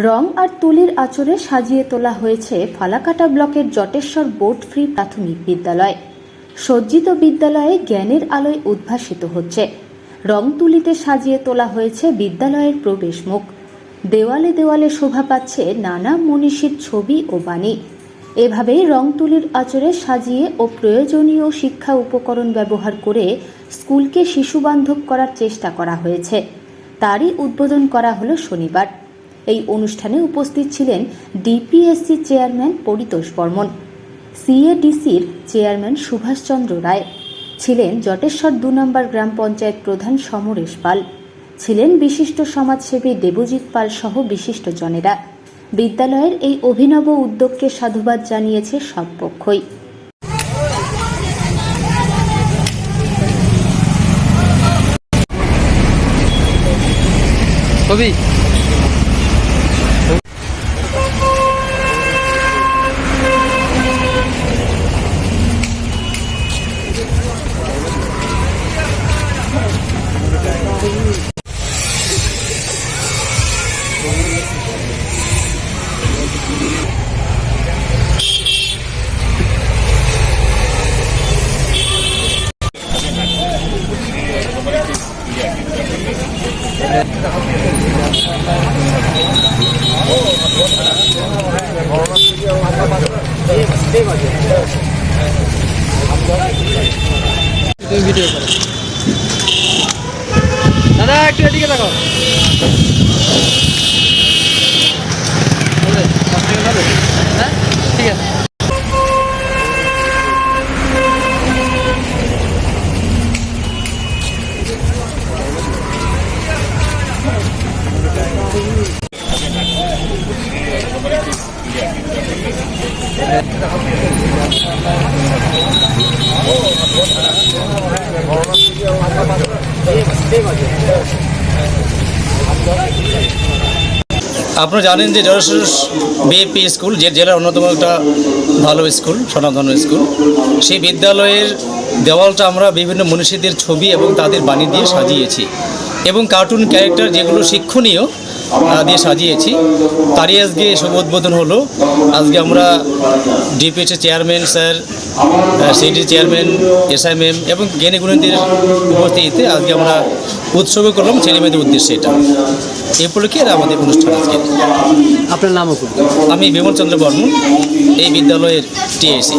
রং আর তুলির আঁচড়ে সাজিয়ে তোলা হয়েছে ফালাকাটা ব্লকের জটেশ্বর বোর্ড ফ্রি প্রাথমিক বিদ্যালয়। সজ্জিত বিদ্যালয়ে জ্ঞানের আলোয় উদ্ভাসিত হচ্ছে। রং তুলিতে সাজিয়ে তোলা হয়েছে বিদ্যালয়ের প্রবেশ মুখ। দেওয়ালে দেওয়ালে শোভা পাচ্ছে নানা মনীষীর ছবি ও বাণী। এভাবেই রং তুলির আঁচড়ে সাজিয়ে ও প্রয়োজনীয় শিক্ষা উপকরণ ব্যবহার করে স্কুলকে শিশুবান্ধব করার চেষ্টা করা হয়েছে। তারই উদ্বোধন করা হলো শনিবার। এই অনুষ্ঠানে উপস্থিত ছিলেন ডিপিএসসি চেয়ারম্যান পরিতোষ বর্মন, সিএডিসির চেয়ারম্যান সুভাষচন্দ্র রায়, ছিলেন জটেশ্বর ২ নম্বর গ্রাম পঞ্চায়েত প্রধান সমরেশ পাল, ছিলেন বিশিষ্ট সমাজসেবী দেবজিৎ পাল সহ বিশিষ্টজনেরা। বিদ্যালয়ের এই অভিনব উদ্যোগকে সাধুবাদ জানিয়েছে সব পক্ষই। ভিডিও করো দাদা, একটু এদিকে দেখো। হ্যাঁ, ঠিক আছে। আপনারা জানেন যে জটেশ্বর বিএপি স্কুল যে জেলার অন্যতম একটা ভালো স্কুল, স্বনামধন্য স্কুল, সেই বিদ্যালয়ের দেওয়ালটা আমরা বিভিন্ন মনীষীদের ছবি এবং তাদের বাণী দিয়ে সাজিয়েছি এবং কার্টুন ক্যারেক্টার যেগুলো শিক্ষণীয় দিয়ে সাজিয়েছি। তারই আজকে শুভ উদ্বোধন হলো। আজকে আমরা DPSC chairman sir, CD chairman, SI ma'am এবং জ্ঞানী গুণীদের উপস্থিতিতে আজকে আমরা উৎসর্গ করলাম ছেলেমেয়েদের উদ্দেশ্যে। এটা এই উপলক্ষে আমাদের অনুষ্ঠান আজকে। আপনার নামও? আমি বিমল চন্দ্র বর্মন, এই বিদ্যালয়ের টিএসি।